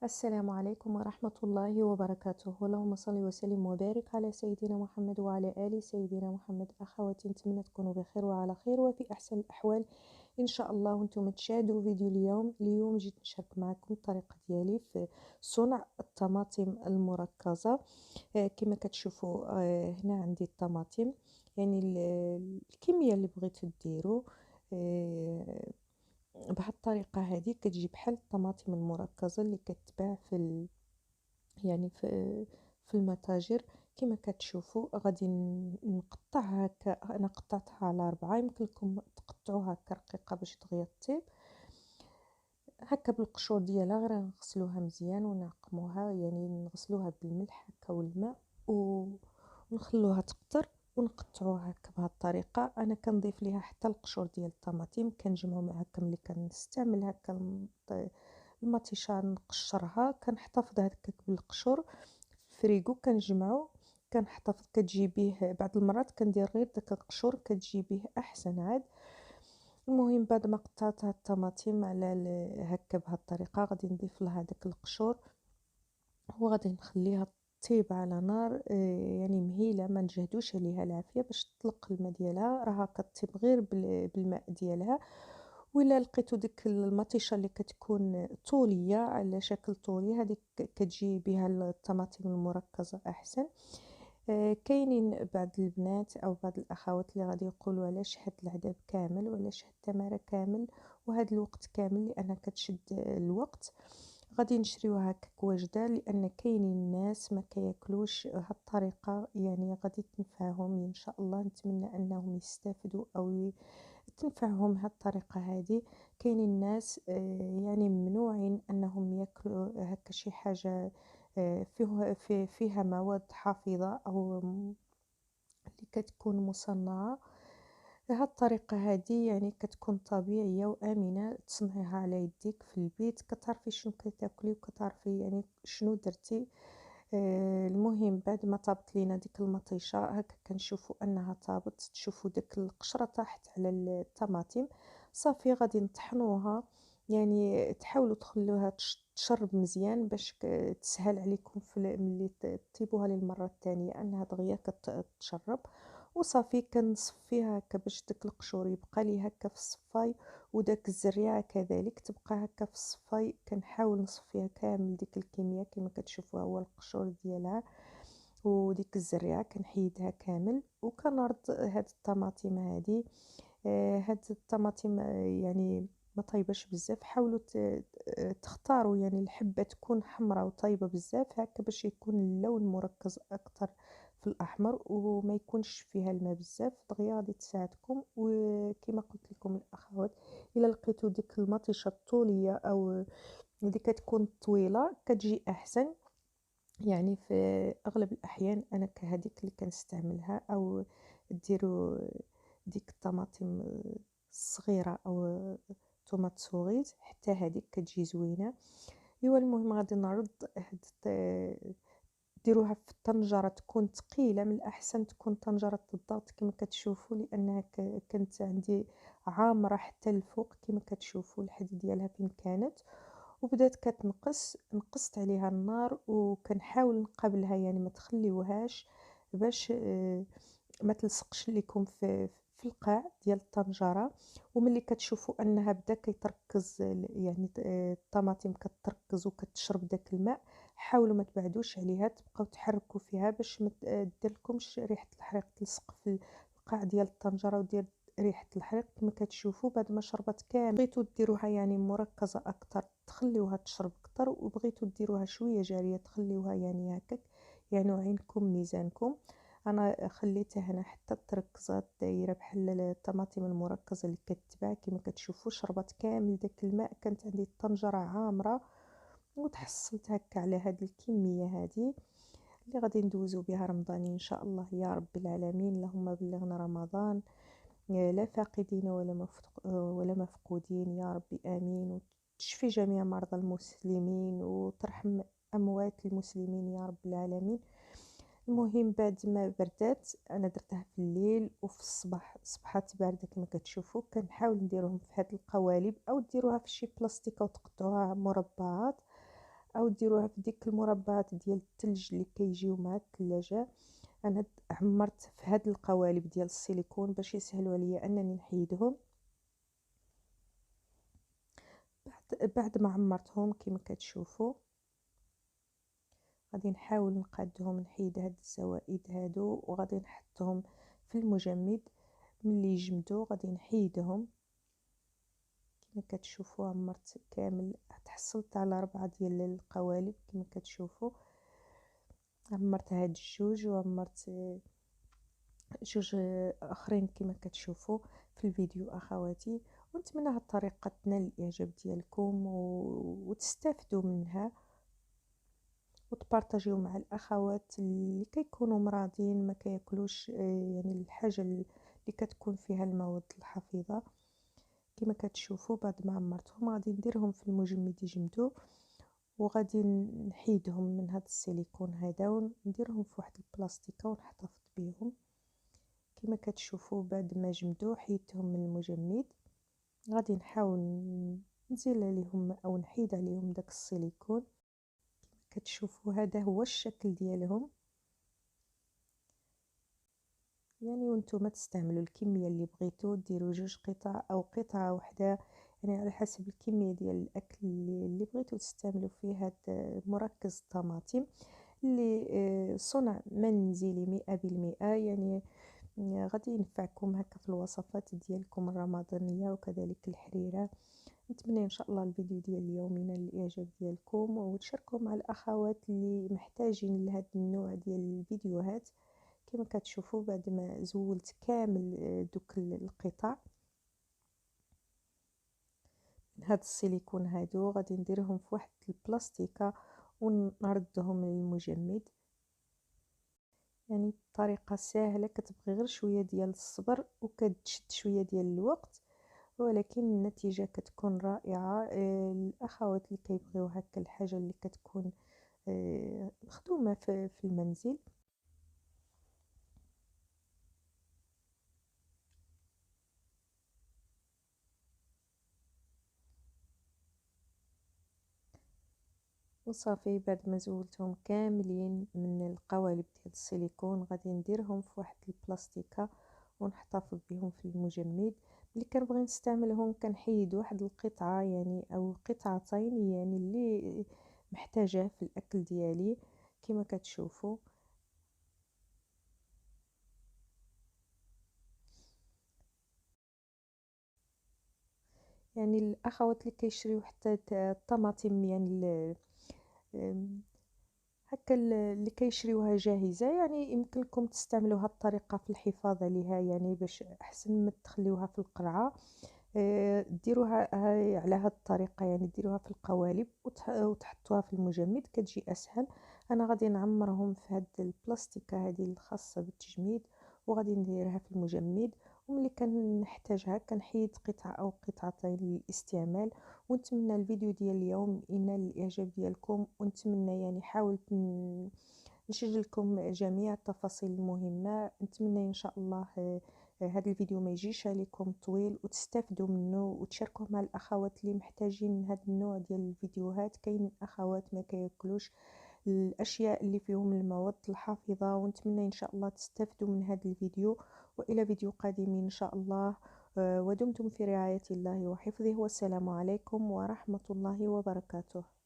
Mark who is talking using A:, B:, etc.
A: السلام عليكم ورحمة الله وبركاته. اللهم صل وسلم وبارك على سيدنا محمد وعلى آل سيدنا محمد. أخواتي، نتمنى تكونوا بخير وعلى خير وفي أحسن الأحوال إن شاء الله. وانتم تشاهدوا فيديو اليوم جيت نشارك معكم الطريقة ديالي في صنع الطماطم المركزة. كما كتشوفوا هنا عندي الطماطم، يعني الكمية اللي بغيتو ديروا. بهاد الطريقة هذه كتجي بحال الطماطم المركزة اللي كتباع يعني في المتاجر. كما كتشوفوا غادي نقطعها هكا، انا قطعتها على 4، يمكن لكم تقطعوها هكا رقيقة باش دغيا طيب هكا بالقشور ديالها. غير نغسلوها مزيان ونعقموها، يعني نغسلوها بالملح هكا والماء ونخلوها تقطر ونقطعوها هكا بهذه الطريقه. انا كنضيف ليها حتى القشور ديال الطماطم، كنجمعو مع هكا ملي كنستعمل هكا المطيشه نقشرها، كنحتفظ هكاك بالقشور في فريغو، كنجمعو كنحتفظ. كتجي به بعض المرات كندير غير داك القشور، كتجي به احسن عاد. المهم بعد ما قطعتها الطماطم على هكا بهذه الطريقه، غادي نضيف لها داك القشور وغادي نخليها طيب على نار يعني مهيله، ما نجهدوش عليها العافيه باش تطلق الماء ديالها. راها كطيب غير بالماء ديالها. ولا لقيتو ديك المطيشه اللي كتكون طوليه على شكل طولي، هذيك كتجي بها الطماطم المركزه احسن. كاينين بعض البنات او بعض الاخوات اللي غادي يقولوا علاش هاد العدد كامل وعلاش هاد التماره كامل وهاد الوقت كامل، لان كتشد الوقت. غادي نشريوها هكاك واجده، لان كاينين الناس ما كياكلوش هاد الطريقه، يعني غادي تنفعهم ان شاء الله. نتمنى انهم يستافدوا او تنفعهم هاد الطريقه هذه. كاينين الناس يعني ممنوعين انهم ياكلوا هكا شي حاجه فيها مواد حافظة أو اللي كتكون مصنعة. هاد الطريقة هذه يعني كتكون طبيعية وآمنة، تصنعيها على يديك في البيت، كتعرفي شنو كتاكلي وكتعرفي يعني شنو درتي. المهم بعد ما طابت لينا ديك المطيشة هكا، كنشوفوا انها طابت، تشوفوا ديك القشرة طاحت على الطماطم. صافي غادي نطحنوها، يعني تحاولوا تخلوها تشرب مزيان باش تسهل عليكم في ملي طيبوها للمرة الثانية انها دغيا كتشرب. وصافي كنصفيها هكا باش داك القشور يبقى لي هكا في الصفاي، وداك الزريعه كذلك تبقى هكا في الصفاي. كنحاول نصفيها كامل ديك الكميه كما كتشوفوها، هو القشور ديالها وديك الزريعه كنحيدها كامل. وكنرد هاد الطماطم هادي. هاد الطماطم يعني ما طيبش بزاف، حاولوا تختاروا يعني الحبه تكون حمراء وطيبه بزاف هكا باش يكون اللون مركز اكتر في الاحمر، وما يكونش فيها الماء بزاف دغيا غادي تساعدكم. وكما قلت لكم الاخوات، الا لقيتو ديك المطيشه الطوليه او اللي كتكون طويله كتجي احسن. يعني في اغلب الاحيان انا كهذيك اللي كنستعملها، او ديروا ديك الطماطم الصغيره او طوماط سوريز، حتى هذيك كتجي زوينه. ايوا المهم غادي نعرض ديروها في الطنجره تكون ثقيله، من الاحسن تكون طنجره الضغط كما كتشوفوا، لانها كانت عندي عامره حتى الفوق كما كتشوفوا الحديد ديالها فين كانت. وبدات كتنقص، نقصت عليها النار وكنحاول نقابلها، يعني ما تخليوهاش باش ما تلصقش لكم في القاع ديال الطنجره. وملي كتشوفوا انها بدا كيتركز، يعني الطماطم كتركز وكتشرب داك الماء، حاولوا ما تبعدوش عليها، تبقاو تحركوا فيها باش ما ديرلكمش ريحه الحريق تلصق في القاع ديال الطنجره ودير ريحه الحريق. كما كتشوفوا بعد ما شربت كامل، بغيتو ديروها يعني مركزه اكثر تخليوها تشرب اكثر، وبغيتو ديروها شويه جاريه تخليوها يعني هكاك. يعني عينكم ميزانكم. انا خليتها هنا حتى تركزات دايره بحال الطماطم المركزه اللي كتباع كما كتشوفوا. شربت كامل داك الماء، كانت عندي الطنجره عامره، وتحصلت هكا على هاد الكميه هادي اللي غادي ندوزو بها رمضان ان شاء الله يا رب العالمين. اللهم بلغنا رمضان لا فاقدين ولا مفقودين يا رب امين. وتشفي جميع مرضى المسلمين وترحم اموات المسلمين يا رب العالمين. المهم بعد ما بردات، انا درتها في الليل وفي الصباح صبحات بارده كما كتشوفوا. كنحاول نديرهم في هاد القوالب او ديروها في شي بلاستيك او تقطعوها مربعات أو ديروها في ديك المربعات ديال الثلج اللي كيجيو مع الثلاجة. انا عمرت في هاد القوالب ديال السيليكون باش يسهلوا عليا انني نحيدهم. بعد ما عمرتهم كما كتشوفوا غادي نحاول نقادهم، نحيد هاد الزوائد هادو وغادي نحطهم في المجمد. ملي يجمدوا غادي نحيدهم. كما كتشوفوا عمرت كامل، تحصلت على 4 ديال القوالب. كما كتشوفوا عمرت هاد الجوج وعمرت جوج اخرين كما كتشوفوا في الفيديو اخواتي. ونتمنى هاد الطريقه تنال الاعجاب ديالكم وتستافدوا منها وتبارطاجيو مع الاخوات اللي كيكونوا مرضين ما كياكلوش يعني الحاجه اللي كتكون فيها المواد الحافظه. كما كتشوفوا بعد ما عمرتهم غادي نديرهم في المجمد يجمدوا، وغادي نحيدهم من هذا السيليكون هذا ونديرهم في واحد البلاستيكه ونحتفظ بهم. كما كتشوفوا بعد ما جمدوا حيدتهم من المجمد، غادي نحاول نزيل عليهم او نحيد عليهم داك السيليكون. كتشوفوا هذا هو الشكل ديالهم يعني. وانتم تستعملوا الكميه اللي بغيتو، ديروا 2 قطع او قطعه واحده يعني على حسب الكميه ديال الاكل اللي بغيتو تستعملوا فيه. هذا مركز الطماطم اللي صنع منزلي 100% يعني غادي ينفعكم هكا في الوصفات ديالكم الرمضانيه وكذلك الحريره. نتمنى ان شاء الله الفيديو ديال اليوم ينال الاعجاب ديالكم وتشاركوا مع الاخوات اللي محتاجين لهذا النوع ديال الفيديوهات. كما كتشوفوا بعد ما زولت كامل دوك القطع من هاد السيليكون هادو غادي نديرهم في واحد البلاستيكه ونردهم للمجمد. يعني طريقه سهله كتبغي غير شويه ديال الصبر وكتشد شويه ديال الوقت، ولكن النتيجه كتكون رائعه. الاخوات اللي كيبغيو هكا الحاجه اللي كتكون مخدومه في المنزل. وصافي بعد ما زولتهم كاملين من القوالب ديال السيليكون غادي نديرهم في واحد البلاستيكه ونحتفظ بهم في المجمد. ملي كنبغي نستعملهم كنحيد واحد القطعه يعني او قطعتين يعني اللي محتاجاه في الاكل ديالي. كما كتشوفوا يعني الاخوات اللي كيشريو حتى الطماطم يعني هكا اللي كيشريوها جاهزة، يعني يمكن لكم تستعملوا هاد الطريقة في الحفاظ عليها يعني باش احسن ما تخليوها في القرعة. ديروها على هاد الطريقة يعني ديروها في القوالب وتحطوها في المجمد كتجي اسهل. انا غادي نعمرهم في هاد البلاستيكة هذه الخاصة بالتجميد وغادي نديرها في المجمد، وملي كنحتاجها كنحيد قطعة او قطعتين للاستعمال. ونتمنى الفيديو ديال اليوم ينال الاعجاب ديالكم، ونتمنى يعني حاولت نسجل لكم جميع التفاصيل المهمه. نتمنى ان شاء الله هذا الفيديو ما يجيش عليكم طويل وتستافدوا منه وتشاركوه مع الاخوات اللي محتاجين هذا النوع ديال الفيديوهات. كاين اخوات ما كياكلوش الاشياء اللي فيهم المواد الحافظه، ونتمنى ان شاء الله تستافدوا من هذا الفيديو. والى فيديو قادم ان شاء الله. ودمتم في رعاية الله وحفظه، والسلام عليكم ورحمة الله وبركاته.